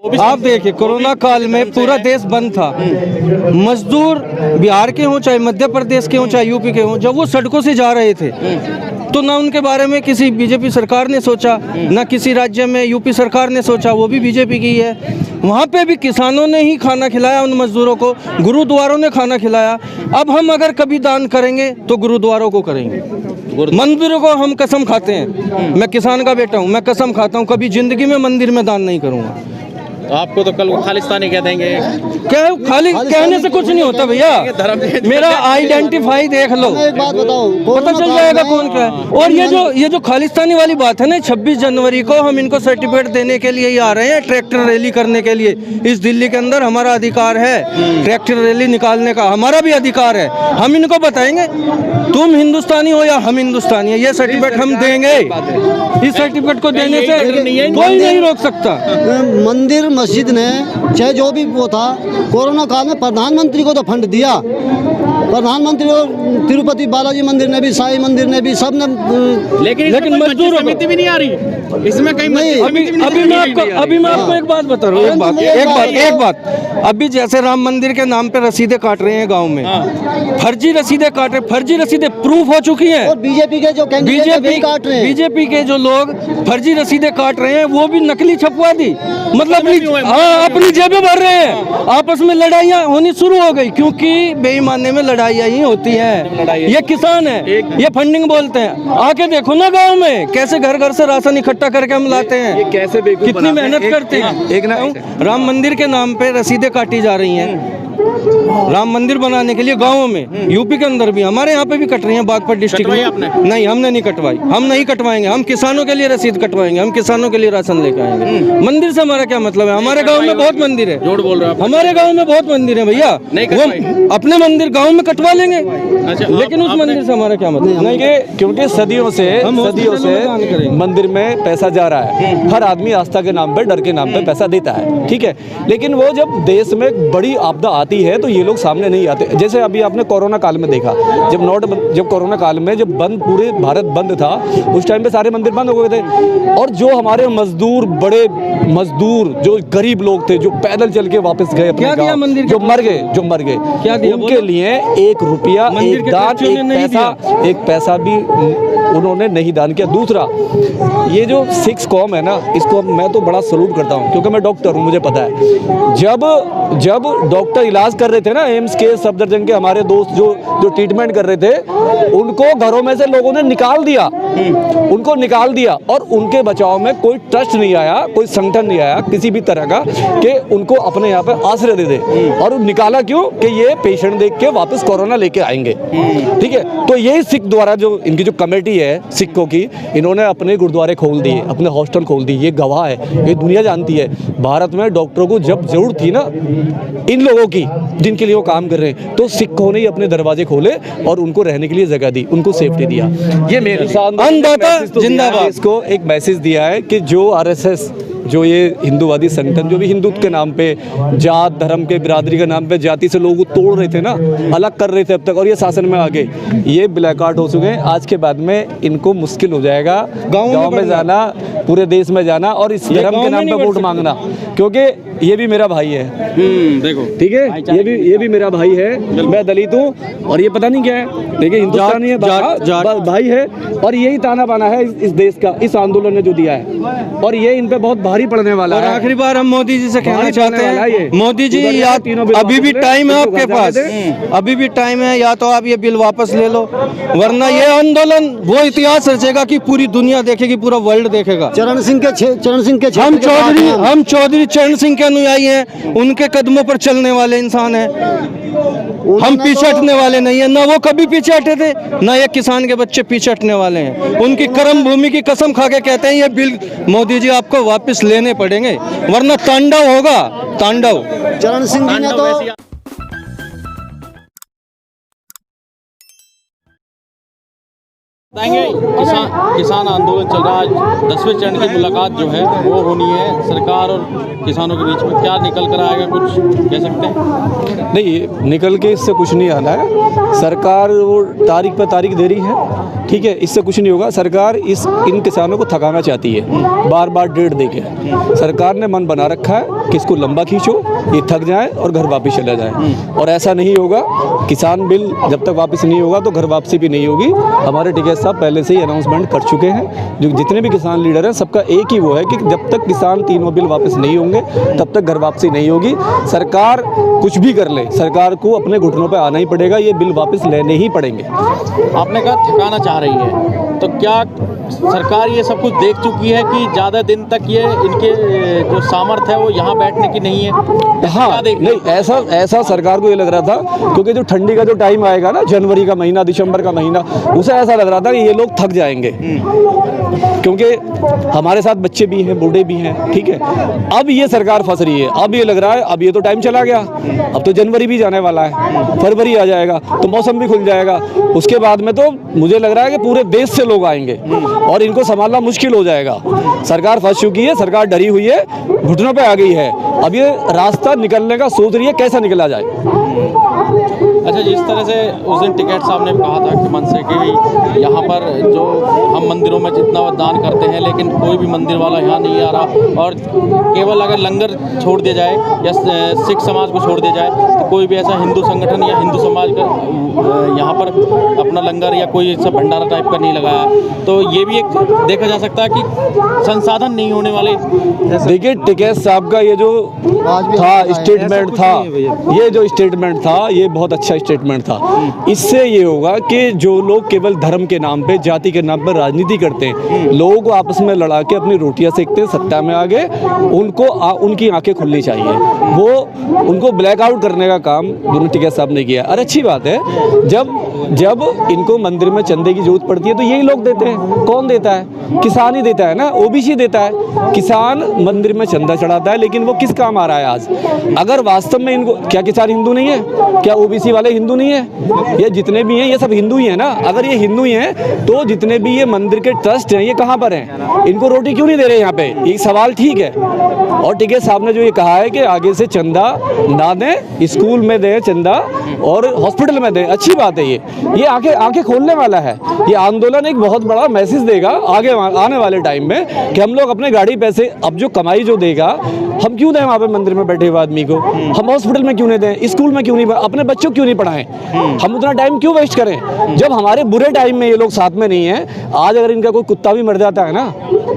आप देखिए कोरोना काल में पूरा देश बंद था। मजदूर बिहार के हों चाहे मध्य प्रदेश के हों चाहे यूपी के हों, जब वो सड़कों से जा रहे थे तो ना उनके बारे में किसी बीजेपी सरकार ने सोचा, ना किसी राज्य में यूपी सरकार ने सोचा, वो भी बीजेपी की है। वहाँ पे भी किसानों ने ही खाना खिलाया उन मजदूरों को, गुरुद्वारों ने खाना खिलाया। अब हम अगर कभी दान करेंगे तो गुरुद्वारों को करेंगे, मंदिरों को हम कसम खाते हैं। मैं किसान का बेटा हूँ, मैं कसम खाता हूँ कभी जिंदगी में मंदिर में दान नहीं करूँगा। तो आपको तो कल वो खालिस्तानी कह देंगे। क्या खाली कहने से कुछ नहीं होता भैया, मेरा आइडेंटिफाई देख लो, एक बात बताओ, पता चल जाएगा कौन क्या है। और ये जो खालिस्तानी वाली बात है ना, 26 जनवरी को हम इनको सर्टिफिकेट देने के लिए ही आ रहे हैं, ट्रैक्टर रैली करने के लिए। इस दिल्ली के अंदर हमारा अधिकार है ट्रैक्टर रैली निकालने का, हमारा भी अधिकार है। हम इनको बताएंगे तुम हिंदुस्तानी हो या हम हिंदुस्तानी है, ये सर्टिफिकेट हम देंगे। इस सर्टिफिकेट को देने से कोई नहीं रोक सकता। मंदिर मस्जिद ने चाहे जो भी वो था, कोरोना काल में प्रधानमंत्री को तो फंड दिया। प्रधानमंत्री को तिरुपति बालाजी मंदिर ने भी, साई मंदिर ने भी, सब ने। लेकिन मजदूर समिति भी नहीं आ रही इसमें कहीं नहीं। अभी मैं आपको एक बात बता रहा हूँ, एक बात। अभी जैसे राम मंदिर के नाम पे रसीदें काट रहे हैं गाँव में, फर्जी रसीदें काट रहे, फर्जी रसीदें प्रूफ हो चुकी है। और बीजेपी के जो कैंडिडेट भी काट रहे हैं, बीजेपी के जो लोग फर्जी रसीदें काट रहे हैं वो भी नकली छपवा दी, मतलब अपनी जेबें भर रहे हैं। आपस में लड़ाइयाँ होनी शुरू हो गई, क्योंकि बेईमानी में लड़ाइयाँ ही होती हैं। ये किसान है, ये फंडिंग बोलते हैं। आके देखो ना गांव में कैसे घर घर से राशन इकट्ठा करके हम लाते हैं, ये कैसे कितनी मेहनत करते हैं। राम मंदिर के नाम पे रसीदें काटी जा रही हैं राम मंदिर बनाने के लिए गाँवों में, यूपी के अंदर भी, हमारे यहाँ पे भी कट रही है बागपत डिस्ट्रिक्ट में। नहीं, हमने नहीं कटवाई, हम नहीं कटवाएंगे। हम किसानों के लिए रसीद कटवाएंगे, हम किसानों के लिए राशन लेकर आएंगे। मंदिर से हमारा क्या मतलब है? हमारे गाँव में बहुत मंदिर है, झूठ बोल रहे हो आप। हमारे गाँव में बहुत मंदिर है भैया, वो अपने मंदिर गाँव में कटवा लेंगे, लेकिन उस मंदिर से हमारा क्या मतलब? नहीं, क्योंकि सदियों से मंदिर में पैसा जा रहा है। हर आदमी आस्था के नाम पे, डर के नाम पे पैसा देता है, ठीक है। लेकिन वो जब देश में बड़ी आपदा आती है तो ये लोग सामने नहीं आते। जैसे अभी आपने कोरोना काल में देखा, जब कोरोना काल में जब पूरे भारत बंद था, उस टाइम पे सारे मंदिर बंद हो गए थे। और जो हमारे मजदूर, बड़े मजदूर, जो गरीब लोग थे, जो पैदल चल के वापस गए अपने गाँव, जो मर गए, उनके लिए 1 रुपया, एक दान, एक पैसा भी उन्होंने नहीं दान किया। दूसरा, ये जो सिख कौम है ना, इसको मैं तो बड़ा सलूट करता हूँ, क्योंकि मैं डॉक्टर हूँ, मुझे पता है। जब डॉक्टर इलाज कर रहे थे ना, एम्स के, सफदरजंग के हमारे दोस्त जो ट्रीटमेंट कर रहे थे, उनको घरों में से लोगों ने निकाल दिया, उनको निकाल दिया। और उनके बचाव में कोई ट्रस्ट नहीं आया, कोई संगठन नहीं आया किसी भी तरह का कि उनको अपने यहाँ पे आश्रय दे दे। और निकाला क्यों? कि ये पेशेंट देख के वापस कोरोना लेके आएंगे, ठीक है। तो यही सिख द्वारा जो इनकी जो कमेटी है सिखों की, इन्होंने अपने गुरुद्वारे खोल दिए, अपने हॉस्टल खोल दिए। ये गवाह है, ये दुनिया जानती है। भारत में डॉक्टरों को जब जरूरत थी ना इन लोगों की, जिनके लिए वो काम कर रहे हैं, तो सिखों ने ही अपने दरवाजे खोले और उनको रहने के लिए जगह दी, उनको सेफ्टी दिया। ये मेरे जिंदाबाद इसको एक मैसेज दिया है कि जो आरएसएस, जो ये हिंदूवादी संगठन, जो भी हिंदुत्व के नाम पे, जात धर्म के, बिरादरी के नाम पे जाति से लोगों को तोड़ रहे थे ना, अलग कर रहे थे अब तक, और ये शासन में आ गए, ये ब्लैक आउट हो चुके हैं। आज के बाद में इनको मुश्किल हो जाएगा गाँव में जाना, पूरे देश में जाना और इस धर्म के नाम पे वोट मांगना, क्योंकि ये भी मेरा भाई है। देखो, ठीक है, ये भी मेरा भाई है। मैं दलित हूँ और ये पता नहीं क्या है, लेकिन हिंदुस्तानी है, भाई है। और यही ताना बाना है इस देश का, इस आंदोलन ने जो दिया है, और ये इन पे बहुत भारी पड़ने वाला है। आखिरी बार हम मोदी जी से कहना चाहते हैं, मोदी जी या अभी भी टाइम है आपके पास, अभी भी टाइम है, या तो आप ये बिल वापस ले लो, वरना ये आंदोलन वो इतिहास रचेगा कि पूरी दुनिया देखेगी, पूरा वर्ल्ड देखेगा। चरण सिंह के हम चौधरी चरण सिंह के अनुयायी हैं, उनके कदमों पर चलने वाले इंसान हैं। हम पीछे हटने वाले नहीं है, ना वो कभी पीछे हटे थे, ना ये किसान के बच्चे पीछे हटने वाले हैं। उनकी कर्म भूमि की कसम खा के कहते हैं ये बिल मोदी जी आपको वापस लेने पड़ेंगे, वरना तांडव होगा, तांडव। चरण सिंह जी ने तो बताएंगे किसान आंदोलन चल रहा है, आज 10वें चरण की मुलाकात जो है वो होनी है सरकार और किसानों के बीच में, क्या निकल कर आएगा कुछ कह सकते हैं? नहीं, निकल के इससे कुछ नहीं आना है। सरकार वो तारीख पर तारीख दे रही है, ठीक है, इससे कुछ नहीं होगा। सरकार इन किसानों को थकाना चाहती है, बार बार डेट दे के। सरकार ने मन बना रखा है कि इसको लंबा खींचो, ये थक जाए और घर वापस चला जाए, और ऐसा नहीं होगा। किसान बिल जब तक वापस नहीं होगा तो घर वापसी भी नहीं होगी। हमारे टिकैत साहब पहले से ही अनाउंसमेंट कर चुके हैं। जो जितने भी किसान लीडर हैं सबका एक ही वो है कि जब तक किसान तीनों बिल वापस नहीं होंगे तब तक घर वापसी नहीं होगी। सरकार कुछ भी कर ले, सरकार को अपने घुटनों पर आना ही पड़ेगा, ये बिल वापस लेने ही पड़ेंगे। आपने कहा थकाना चाह रही है, तो क्या सरकार ये सब कुछ देख चुकी है कि ज़्यादा दिन तक ये इनके जो सामर्थ्य है वो यहाँ बैठने की नहीं है? हाँ, नहीं, ऐसा सरकार को ये लग रहा था, क्योंकि जो ठंडी का जो टाइम आएगा ना, जनवरी का महीना, दिसंबर का महीना, उसे ऐसा लग रहा था कि ये लोग थक जाएंगे, क्योंकि हमारे साथ बच्चे भी हैं, बूढ़े भी हैं, ठीक है। अब ये सरकार फंस रही है, अब ये लग रहा है अब ये तो टाइम चला गया, अब तो जनवरी भी जाने वाला है, फरवरी आ जाएगा तो मौसम भी खुल जाएगा, उसके बाद में तो मुझे लग रहा है कि पूरे देश से लोग आएंगे और इनको संभालना मुश्किल हो जाएगा। सरकार फंस चुकी है, सरकार डरी हुई है, घुटनों पे आ गई है, अब ये रास्ता निकलने का सोच रही है कैसा निकला जाए। अच्छा, जिस तरह से उस दिन टिकैत साहब ने कहा था कि मन से कि यहाँ पर जो हम मंदिरों में जितना दान करते हैं लेकिन कोई भी मंदिर वाला यहाँ नहीं आ रहा, और केवल अगर लंगर छोड़ दिया जाए या सिख समाज को छोड़ दिया जाए तो कोई भी ऐसा हिंदू संगठन या हिंदू समाज का यहाँ पर अपना लंगर या कोई ऐसा भंडारा टाइप का नहीं लगाया, तो ये भी एक देखा जा सकता है कि संसाधन नहीं होने वाले। देखिए, टिकैत साहब का ये जो था स्टेटमेंट था, ये जो स्टेटमेंट था ये बहुत अच्छा स्टेटमेंट था। इससे ये होगा कि जो लोग केवल धर्म के नाम पे, जाति के नाम पर राजनीति करते हैं, लोगों को आपस में लड़ा के अपनी रोटियां सेकते हैं, सत्ता में आगे उनको उनकी आंखें खुलनी चाहिए। वो उनको ब्लैकआउट करने का काम दोनों टिकैत साहब ने किया। और अच्छी बात है, जब इनको मंदिर में चंदे की जरूरत पड़ती है तो यही लोग देते हैं। कौन देता है? किसान ही देता है ना, ओबीसी देता है। किसान मंदिर में चंदा चढ़ाता है, लेकिन वो किस काम आ रहा है आज? अगर वास्तव में इनको, क्या किसान हिंदू नहीं है? क्या ओबीसी वाले हिंदू नहीं है? ये जितने भी हैं ये सब हिंदू ही हैं ना। अगर ये हिंदू ही हैं तो जितने भी ये मंदिर के ट्रस्ट हैं ये कहाँ पर हैं? इनको रोटी क्यों नहीं दे रहे यहाँ पे? ये सवाल ठीक है। और टिकैत साहब ने जो ये कहा है कि आगे से चंदा ना दें, स्कूल में दें चंदा और हॉस्पिटल में दें, अच्छी बात है। ये आंखें खोलने वाला है। ये आंदोलन एक बहुत बड़ा मैसेज देगा आगे आने वाले टाइम में कि हम लोग अपने गाड़ी पैसे, अब जो कमाई जो देगा, हम क्यों दें वहाँ पे मंदिर में बैठे हुए आदमी को? हम हॉस्पिटल में क्यों नहीं दें? स्कूल में क्यों नहीं, अपने बच्चों को क्यों नहीं पढ़ाएं? हम उतना टाइम क्यों वेस्ट करें जब हमारे बुरे टाइम में ये लोग साथ में नहीं है? आज अगर इनका कोई कुत्ता भी मर जाता है ना,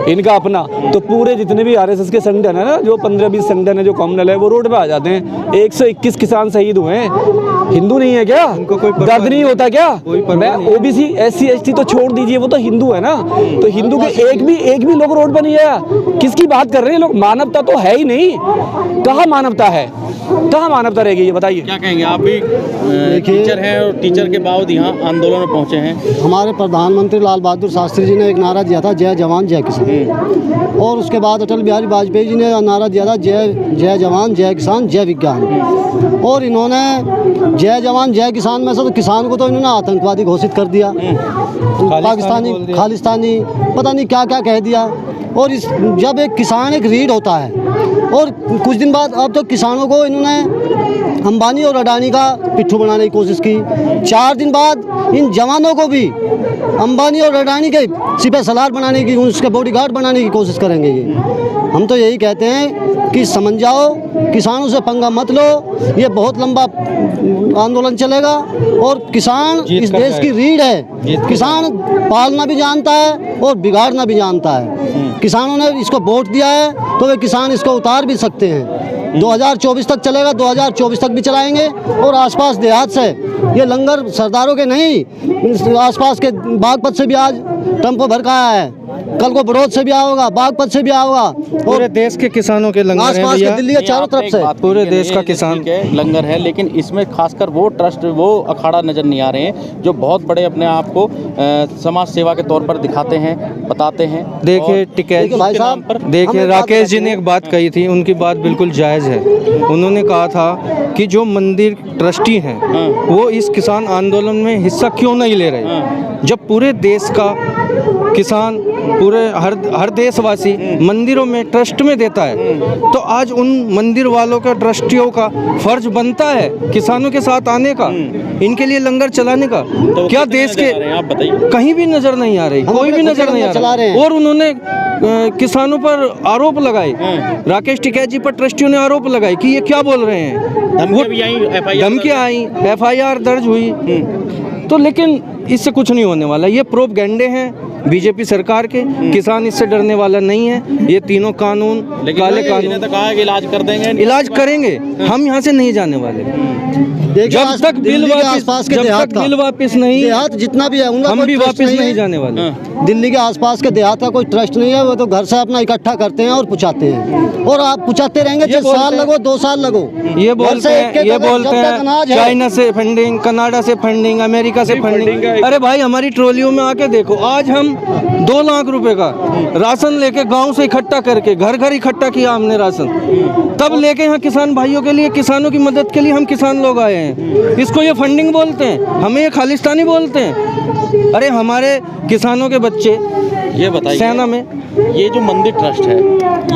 इनका अपना, तो पूरे जितने भी आरएसएस के संगठन है ना, जो 15-20 संगठन है जो कॉमनल है, वो रोड पे आ जाते हैं। 121 किसान शहीद हुए हैं। हिंदू नहीं है क्या? उनको कोई दर्द नहीं होता क्या? मैं ओबीसी SC ST तो छोड़ दीजिए, वो तो हिंदू है ना। तो हिंदू के एक भी लोग रोड पर नहीं है। किसकी बात कर रहे हैं लोग? मानवता तो है ही नहीं। कहाँ मानवता है? कहाँ मानवता रहेगी? ये बताइए। क्या कहेंगे? आप भी टीचर हैं और टीचर के बाद यहाँ आंदोलन में पहुँचे हैं। हमारे प्रधानमंत्री लाल बहादुर शास्त्री जी ने एक नारा दिया था, जय जवान जय किसान। और उसके बाद अटल बिहारी वाजपेयी जी ने नारा दिया था, जय जवान जय किसान जय विज्ञान। और इन्होंने जय जवान जय किसान में से तो किसान को तो इन्होंने आतंकवादी घोषित कर दिया, पाकिस्तानी, खालिस्तानी, पता नहीं क्या क्या कह दिया। और जब एक किसान एक रीढ़ होता है, और कुछ दिन बाद अब तो किसानों को इन्होंने अंबानी और अडानी का पिट्ठू बनाने की कोशिश की। 4 दिन बाद इन जवानों को भी अंबानी और अडानी के सिपह सलार बनाने की, उसके बॉडीगार्ड बनाने की कोशिश करेंगे। ये हम तो यही कहते हैं कि समझ जाओ, किसानों से पंगा मत लो। ये बहुत लंबा आंदोलन चलेगा और किसान इस देश की रीढ़ है। किसान पालना भी जानता है और बिगाड़ना भी जानता है। किसानों ने इसको वोट दिया है तो वे किसान इसको उतार भी सकते हैं। 2024 तक चलेगा, 2024 तक भी चलाएंगे। और आसपास देहात से ये लंगर सरदारों के नहीं, आसपास के बागपत से भी आज टेम्पो भर का आया है। कल को बड़ौद से भी आया होगा, बागपत से भी आया होगा, पूरे देश के किसानों के लंगर हैं आसपास के भैया। दिल्ली के चारों तरफ से पूरे देश का किसान ठीक है, लंगर है, लेकिन इसमें खासकर वो ट्रस्ट, वो अखाड़ा नजर नहीं आ रहे हैं जो बहुत बड़े अपने आप को समाज सेवा के तौर पर दिखाते हैं, बताते हैं। देखिए टिकैत देखिए भाई साहब, हम देखिए एक बात राकेश जी कहते ने हैं। एक बात कही थी, उनकी बात बिल्कुल जायज़ है। उन्होंने कहा था कि जो मंदिर ट्रस्टी हैं वो इस किसान आंदोलन में हिस्सा क्यों नहीं ले रहे, जब पूरे देश का किसान, पूरे हर देशवासी मंदिरों में ट्रस्ट में देता है, तो आज उन मंदिर वालों का, ट्रस्टियों का फर्ज बनता है किसानों के साथ आने का, इनके लिए लंगर चलाने का। तो क्या कितने देश नजर के आ रहे हैं, आप बताइए। कहीं भी नजर नहीं आ रही, हम कोई भी अपने नजर खुद नहीं आ चला रहे रहा। हैं। और उन्होंने किसानों पर आरोप लगाए, राकेश टिकैत जी पर ट्रस्टियों ने आरोप लगाए कि ये क्या बोल रहे हैं, धमकियां भी आई, धमकियां आई, FIR दर्ज हुई। तो लेकिन इससे कुछ नहीं होने वाला, ये प्रोपगेंडे हैं बीजेपी सरकार के। किसान इससे डरने वाला नहीं है। ये तीनों कानून, काले कानून, तो कहा कि इलाज कर देंगे, इलाज करेंगे। हम यहाँ से नहीं जाने वाले देखिए, जब आज तक बिल दिल्ली के वापस, आसपास के जब देहात तक का, बिल वापस नहीं, देहात जितना भी है उनका हम कोई भी ट्रस्ट वापस है। नहीं जाने वाले। दिल्ली के आसपास के देहात का कोई ट्रस्ट नहीं है, वो तो घर से अपना इकट्ठा करते हैं और पुचाते हैं, और आप पुचाते रहेंगे, चाहे साल लगो, 2 साल लगो। ये बोलते हैं, ये बोलते हैं चाइना से फंडिंग, कनाडा से फंडिंग, अमेरिका से फंडिंग। अरे भाई, हमारी ट्रॉलियों में आके देखो, आज हम 2 लाख रुपए का राशन लेके गांव से इकट्ठा करके घर घर इकट्ठा किया हमने राशन, तब लेके यहाँ किसान भाइयों के लिए, किसानों की मदद के लिए हम किसान लोग आए हैं। इसको ये फंडिंग बोलते हैं, हमें ये खालिस्तानी बोलते हैं। अरे हमारे किसानों के बच्चे ये बताइए, सेना में, ये जो मंदिर ट्रस्ट है,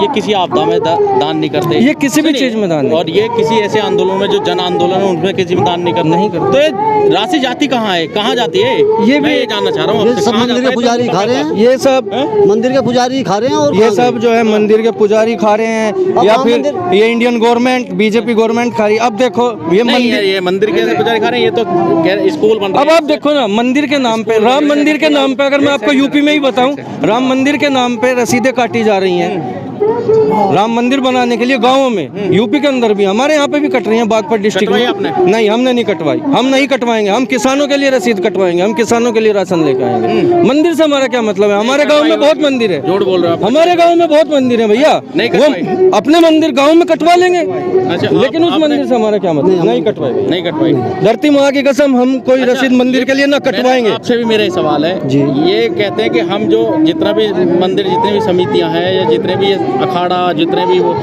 ये किसी आपदा में दान नहीं करते, ये किसी भी चीज में दान नहीं। और ये किसी ऐसे आंदोलन में जो जन आंदोलन है उनमें किसी में दान नहीं करते। नहीं करते। तो ये राशि जाती कहाँ है, कहाँ जाती है, ये मैं भी ये जानना चाह रहा हूँ ये आपसे, सब कहाँ मंदिर जाता के है? पुजारी खा रहे हैं, ये सब मंदिर के पुजारी खा रहे हैं, और ये सब जो है मंदिर के पुजारी खा रहे हैं, या राम फिर मंदिर- ये इंडियन गवर्नमेंट, बीजेपी गवर्नमेंट खा रही है। अब देखो ये नहीं मंदिर, यार, ये मंदिर के पुजारी खा रहे हैं, ये तो स्कूल बन रहे अब आप देखो ना, मंदिर के नाम पे, राम मंदिर के नाम पे, अगर मैं आपको यूपी में ही बताऊं, राम मंदिर के नाम पे रसीदें काटी जा रही हैं राम मंदिर बनाने के लिए गाँवों में। यूपी के अंदर भी, हमारे यहाँ पे भी कट रही हैं, बागपत डिस्ट्रिक्ट कटवाई में। आपने? नहीं, हमने नहीं कटवाई, हम नहीं कटवाएंगे। हम किसानों के लिए रसीद कटवाएंगे, हम किसानों के लिए राशन लेके आएंगे। मंदिर से हमारा क्या मतलब है? हमारे गाँव में बहुत मंदिर है, झूठ बोल रहे हो आप। हमारे गाँव में बहुत मंदिर है भैया। नहीं वो कटवाई। अपने मंदिर गाँव में कटवा लेंगे, अच्छा, लेकिन उस मंदिर से हमारा क्या मतलब? नहीं कटवाए, नहीं कटवाई। धरती माँ की कसम, हम कोई रसीद मंदिर के लिए ना कटवाएंगे। आपसे भी मेरा सवाल है, ये कहते हैं कि हम जो जितना भी मंदिर, जितने भी समितियां हैं, या जितने भी अखाड़ा, जितने भी वो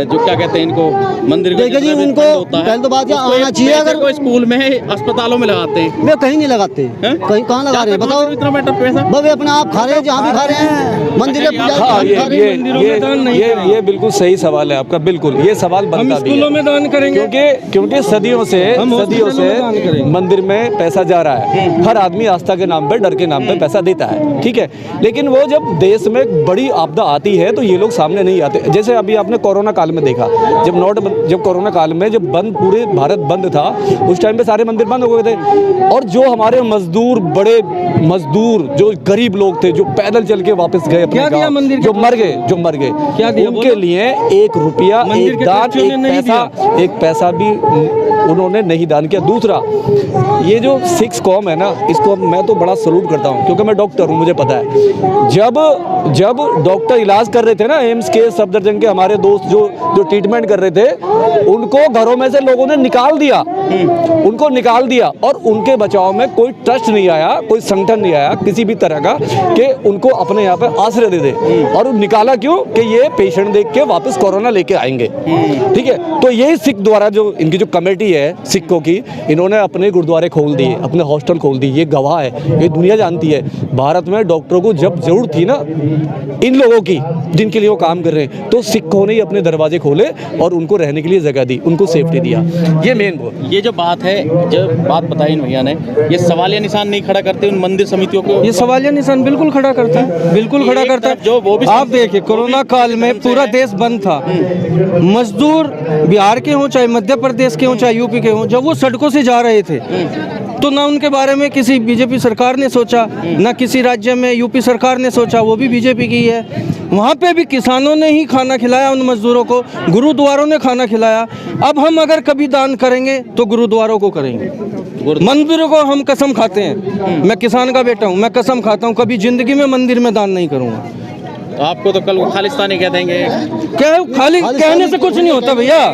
जो क्या कहते हैं इनको, मंदिर देखिए जी, उनको पहले तो बात ये आना चाहिए, अगर कोई स्कूल में, अस्पतालों में लगाते हैं, वे कहीं नहीं लगाते, हैं? कहीं कहाँ लगा रहे हैं बताओ? इतना मैटर पैसा वे अपने आप खा रहे हैं, जहाँ भी खा रहे हैं, मंदिर के पुजारी हाँ, जहाँ भी खा रहे हैं। मंदिरों में दान नहीं करें। ये बिल्कुल सही सवाल है आपका, बिल्कुल ये सवाल हम बनता भी स्कूलों है, में दान करेंगे, क्योंकि सदियों से हम हॉस्पिटलों में दान करेंगे। मंदिर में पैसा जा रहा है। हर आदमी आस्था के नाम पे, डर के नाम पे पैसा देता है, ठीक है। लेकिन वो जब देश में एक बड़ी आपदा आती है तो ये लोग सामने नहीं आते। जैसे अभी आपने कोरोना काल में देखा, जब कोरोना काल में जब बंद, पूरे भारत बंद था, उस टाइम पे सारे मंदिर बंद हो गए थे, और जो हमारे मजदूर, बड़े मजदूर, जो गरीब लोग थे, जो पैदल चल के वापस गए अपने क्या दिया गाँव, मंदिर के जो मर गए, क्या दिया उनके बोलो? लिए 1 रुपया, मंदिर एक के दान, ट्रस्टियों ने नहीं एक पैसा भी उन्होंने नहीं दान किया। दूसरा, ये जो सिख कौम है ना, इसको मैं तो बड़ा सलूट करता हूँ, क्योंकि मैं डॉक्टर हूँ, मुझे पता है। जब डॉक्टर इलाज कर रहे थे ना, एम्स के, सफदरजंग के हमारे दोस्त जो ट्रीटमेंट कर रहे थे, उनको घरों में से लोगों ने निकाल दिया, उनको निकाल दिया, और उनके बचाव में कोई ट्रस्ट नहीं आया, कोई संगठन नहीं आया किसी भी तरह का कि उनको अपने यहाँ पे आश्रय दे दे। और निकाला क्यों? कि ये पेशेंट देख के वापस कोरोना लेके आएंगे, ठीक है। तो यही सिख द्वारा, जो इनकी जो कमेटी है सिखों की, इन्होंने अपने गुरुद्वारे खोल दिए, अपने हॉस्टल खोल दिए। ये गवाह है, ये दुनिया जानती है। भारत में डॉक्टरों को जब जरूरत थी ना इन लोगों की, जिनके लिए वो काम कर रहे हैं, तो सिखों ने ही अपने दरवाजे खोले और उनको रहने के लिए जगह दी, उनको सेफ्टी दिया। ये मेन वो ये जो बात है, जो बात बताई इन भैया ने, ये सवालिया निशान नहीं खड़ा करते उन मंदिर समितियों को? ये सवालिया निशान बिल्कुल खड़ा करता है, बिल्कुल खड़ा करता है। जो वो भी आप देखिए, कोरोना काल में पूरा देश बंद था। मजदूर बिहार के हों, चाहे मध्य प्रदेश के हों, चाहे यूपी के हों, जब वो सड़कों से जा रहे थे, तो ना उनके बारे में किसी बीजेपी सरकार ने सोचा, ना किसी राज्य में यूपी सरकार ने सोचा, वो भी बीजेपी की है। वहाँ पे भी किसानों ने ही खाना खिलाया उन मजदूरों को, गुरुद्वारों ने खाना खिलाया। अब हम अगर कभी दान करेंगे तो गुरुद्वारों को करेंगे। मंदिरों को हम कसम खाते हैं, मैं किसान का बेटा हूँ, मैं कसम खाता हूँ कभी जिंदगी में मंदिर में दान नहीं करूँगा। तो आपको तो कल वो खालिस्तानी कह देंगे। क्या खाली कहने से कुछ नहीं होता भैया,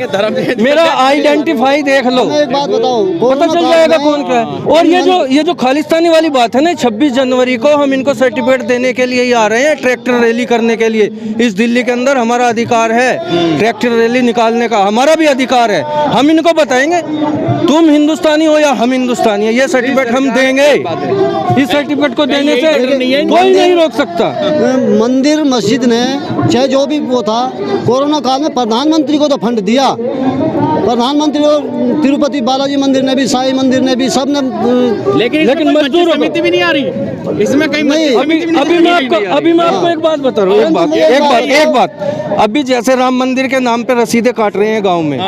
मेरा आइडेंटिफाई देख लो, एक बात बताओ, पता चल जाएगा कौन क्या है। और ये जो खालिस्तानी वाली बात है ना, 26 जनवरी को हम इनको सर्टिफिकेट देने के लिए ही आ रहे हैं, ट्रैक्टर रैली करने के लिए। इस दिल्ली के अंदर हमारा अधिकार है ट्रैक्टर रैली निकालने का, हमारा भी अधिकार है। हम इनको बताएंगे तुम हिंदुस्तानी हो या हम हिंदुस्तानी है, ये सर्टिफिकेट हम देंगे। इस सर्टिफिकेट को देने से कोई नहीं रोक सकता। मंदिर मस्जिद ने चाहे जो भी वो था, कोरोना काल में प्रधानमंत्री को तो फंड दिया, प्रधानमंत्री और तिरुपति बालाजी मंदिर ने भी, साई मंदिर ने भी, सब ने। लेकिन मजदूर समिति भी नहीं आ रही इसमें कहीं। अभी मैं आपको एक बात बता रहा हूँ, एक बात। अभी जैसे राम मंदिर के नाम पे रसीदें काट रहे हैं गांव में,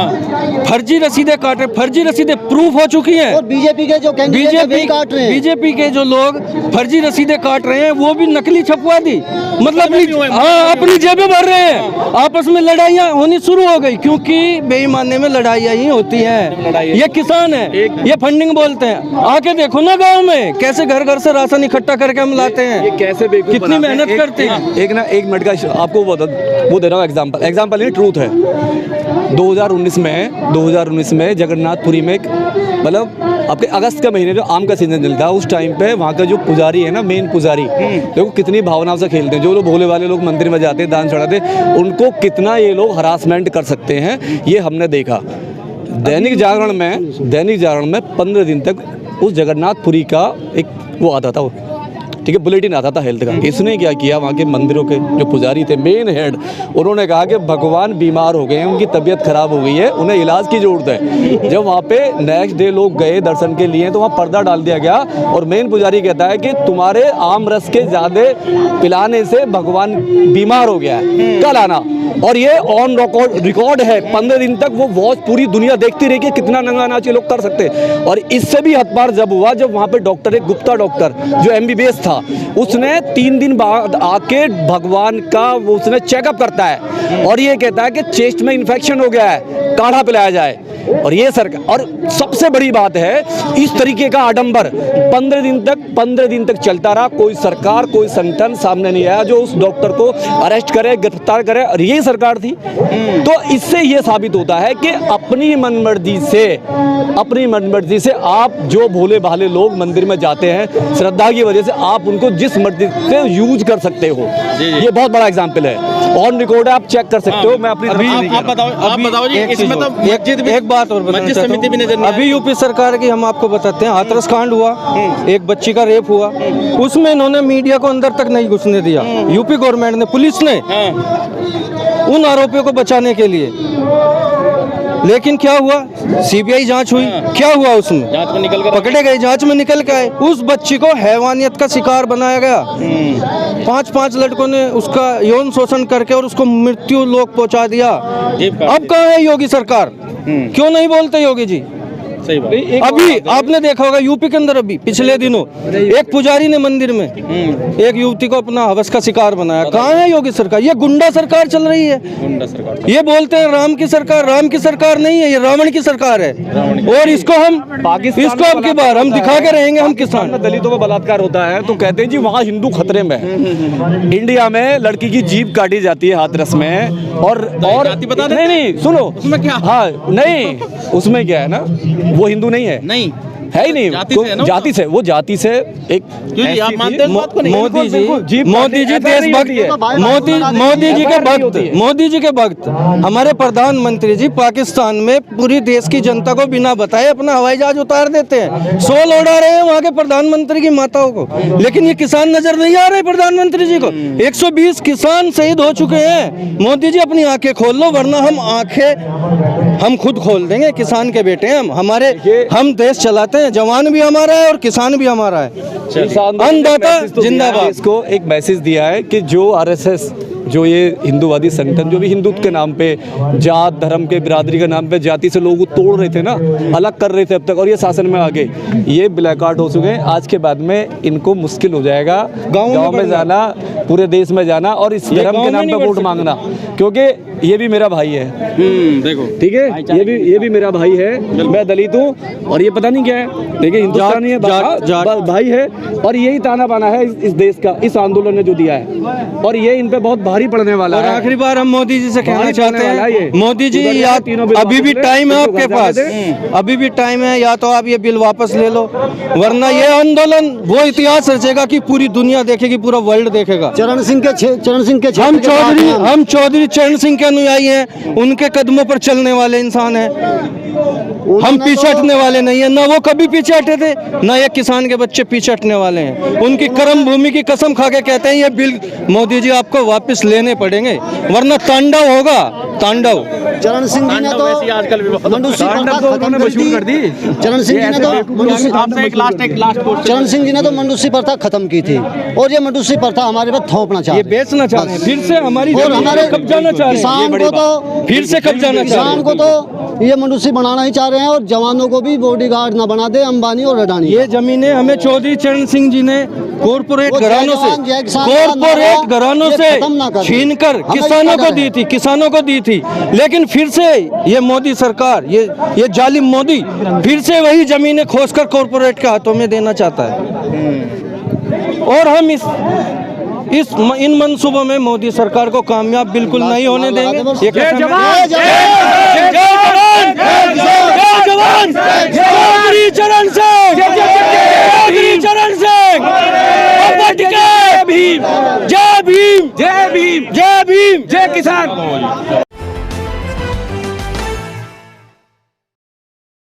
फर्जी रसीदें काट रहे, फर्जी रसीदें प्रूफ हो चुकी हैं। और बीजेपी के जो बीजेपी के जो लोग फर्जी रसीदें काट रहे हैं वो भी नकली छपवा दी, मतलब हाँ अपनी जेबें भर रहे हैं। आपस में लड़ाइयाँ होनी शुरू हो गई, क्योंकि बेईमानी में लड़ाइयाँ ही होती हैं। ये किसान है, ये फंडिंग बोलते हैं। आके देखो ना गांव में कैसे घर घर से राशन इकट्ठा करके हम लाते हैं, ये कैसे कितनी मेहनत करते हैं। एक मिनट का आपको वो दे रहा हूँ एग्जाम्पल नहीं, ट्रूथ है। 2019 में जगन्नाथपुरी में मतलब आपके अगस्त का महीने जो आम का सीजन चलता है, उस टाइम पे वहाँ का जो पुजारी है ना, मेन पुजारी, देखो कितनी भावनाओं से खेलते हैं। जो लोग भोले वाले लोग मंदिर में जाते हैं, दान चढ़ाते हैं, उनको कितना ये लोग हरासमेंट कर सकते हैं, ये हमने देखा। दैनिक जागरण में 15 दिन तक उस जगन्नाथपुरी का एक वो आता था, ठीक है, बुलेटिन आता था हेल्थ का। इसने क्या किया, वहाँ के मंदिरों के जो पुजारी थे, मेन हेड, उन्होंने कहा कि भगवान बीमार हो गए हैं, उनकी तबीयत खराब हो गई है, उन्हें इलाज की ज़रूरत है। जब वहाँ पे नेक्स्ट डे लोग गए दर्शन के लिए तो वहाँ पर्दा डाल दिया गया, और मेन पुजारी कहता है कि तुम्हारे आम रस के ज़्यादा पिलाने से भगवान बीमार हो गया है, कल आना। और ये ऑन रिकॉर्ड है, 15 दिन तक वो वॉच पूरी दुनिया देखती रही कि कितना नंगा नाच ये लोग कर सकते हैं। और इससे भी हदपार जब हुआ, जब वहाँ पे डॉक्टर, एक गुप्ता डॉक्टर जो MBBS था, उसने 3 दिन बाद आके भगवान का वो उसने चेकअप करता है और ये कहता है कि चेस्ट में इन्फेक्शन हो गया है, काढ़ा पिलाया जाए। और ये सरकार, और सबसे बड़ी बात है, इस तरीके का आडंबर 15 दिन तक चलता रहा। कोई सरकार, कोई संगठन सामने नहीं आया जो उस डॉक्टर को अरेस्ट करे, गिरफ्तार करे, और यही सरकार थी। तो इससे ये साबित होता है कि अपनी मनमर्जी से आप जो भोले भाले लोग मंदिर में जाते हैं, श्रद्धा की वजह से आप उनको जिस मर्जी से यूज कर सकते हो। ये बहुत बड़ा एग्जाम्पल है, ऑन रिकॉर्ड है, आप चेक कर सकते हो। मैं अपनी आप बताओ जी, इसमें तो एक बात और बताना चाहता हूं। अभी यूपी सरकार की हम आपको बताते हैं, हाथरस कांड हुआ, एक बच्ची का रेप हुआ, उसमें इन्होंने मीडिया को अंदर तक नहीं घुसने दिया। यूपी गवर्नमेंट ने, पुलिस ने, उन आरोपियों को बचाने के लिए। लेकिन क्या हुआ, CBI जांच हुई, क्या हुआ उसमें, जांच में निकल कर पकड़े गए, जांच में निकल के आए। उस बच्ची को हैवानियत का शिकार बनाया गया। 5 लड़कों ने उसका यौन शोषण करके और उसको मृत्यु लोक पहुंचा दिया। अब कहाँ है योगी सरकार, क्यों नहीं बोलते योगी जी? सही बात। अभी आपने देखा होगा यूपी के अंदर अभी पिछले दिनों एक पुजारी ने मंदिर में एक युवती को अपना हवस का शिकार बनाया। कहाँ है योगी सरकार? ये गुंडा सरकार चल रही है। गुंडा सरकार। ये बोलते हैं राम की सरकार नहीं है, ये रावण की सरकार है। और इसको अब की बार हम दिखा के रहेंगे। हम किसान, दलितों पर बलात्कार होता है तो कहते हैं जी वहाँ हिंदू खतरे में है। इंडिया में लड़की की जीभ काटी जाती है हाथरस में, और नहीं सुनो, उसमें क्या? हाँ नहीं, उसमें क्या है ना, वो हिंदू नहीं है, नहीं है ही नहीं, जाति से वो जाति से एक। आप मानते हैं बात को? नहीं, मोदी जी देशभक्त है, मोदी जी के भक्त। हमारे प्रधानमंत्री जी पाकिस्तान में पूरी देश की जनता को बिना बताए अपना हवाई जहाज उतार देते हैं, 100 लौटा रहे हैं वहाँ के प्रधानमंत्री की माताओं को। लेकिन ये किसान नजर नहीं आ रहे प्रधानमंत्री जी को। 120 किसान शहीद हो चुके हैं। मोदी जी अपनी आंखें खोल लो, वरना हम खुद खोल देंगे। किसान के बेटे हैं हम देश चलाते हैं। जवान भी हमारा है और किसान भी हमारा है। अन्नदाता जिंदाबाद। इसको एक मैसेज दिया है कि जो RSS, जो ये हिंदूवादी संगठन, जो भी हिंदुत्व के नाम पे, जात धर्म के, बिरादरी के नाम पे जाति से लोगों को तोड़ रहे थे ना, अलग कर रहे थे अब तक, और ये शासन में आ गए, ये ब्लैकआउट हो चुके हैं। आज के बाद में इनको मुश्किल हो जाएगा गाँव में जाना, पूरे देश में जाना और इस धर्म के नाम पे वोट मांगना, क्योंकि ये भी मेरा भाई है, देखो ठीक है, ये भी मेरा भाई है। मैं दलित हूँ और ये पता नहीं क्या है, लेकिन हिंदुस्तानी है, भाई है। और यही ताना बाना है इस देश का, इस आंदोलन ने जो दिया है, और ये इन पे बहुत भारी पड़ने वाला और है। आखिरी बार हम मोदी जी से कहना भारी चाहते पड़ने वाला है हैं, ये। मोदी जी उधर या तीनों बिल अभी भी वापस ले, टाइम है इनको आपके घर पास, जाने दे। अभी भी टाइम है, या तो आप ये बिल वापस ले लो, वरना ये आंदोलन वो इतिहास रचेगा कि पूरी दुनिया देखेगी, पूरा वर्ल्ड देखेगा। चरण सिंह के हम चौधरी चरण सिंह के अनुयायी हैं, उनके कदमों पर चलने वाले इंसान हैं। हम पीछे हटने वाले नहीं है, ना वो कभी पीछे हटे थे, ना ये किसान के बच्चे पीछे हटने वाले हैं। उनकी कर्म भूमि की कसम खा के कहते हैं ये बिल मोदी जी आपको वापस लेने पड़ेंगे, वरना तांडव होगा, तांडव। चरण सिंह जी ने तो आजकल भी बहुत मंडूसी तांडव प्रथा तो खत्म उन्होंने कर दी। मशहूर कर दी। चरण सिंह जी ने तो आपसे एक लास्ट क्वेश्चन। चरण सिंह जी ने तो मंडूसी प्रथा खत्म की थी, और ये मंडूसी प्रथा हमारे पर थोपना चाहते ये बेचना चाह रहे हैं, फिर से हमारी और जमीन हमारे को कब्जाना चाह रहे हैं, किसान को तो फिर से कब्जाना चाह रहे किसान हैं। को तो ये मंडूसी बनाना ही चाह रहे हैं, और जवानों को भी बॉडीगार्ड ना बना दे अंबानी और अडानी। ये जमीनें हमें चौधरी चरण सिंह जी ने कॉरपोरेट वो जय घरानों जवान, जय से किसान का कॉरपोरेट नारा घरानों ये से खत्म ना कर दे। छीनकर हमें किसानों कदर को है। दी थी, किसानों को दी थी, लेकिन फिर से ये मोदी सरकार, ये जालिम मोदी फिर से वही जमीनें खोजकर कॉरपोरेट के हाथों में देना चाहता है। और हम इन मंसूबों में मोदी सरकार को कामयाब बिल्कुल नहीं होने देंगे। ये जय जवान, जवान, जवान, चौधरी चरण सिंह, चौधरी चरण सिंह, जय भीम, जय भीम, जय भीम, जय भीम, जय किसान।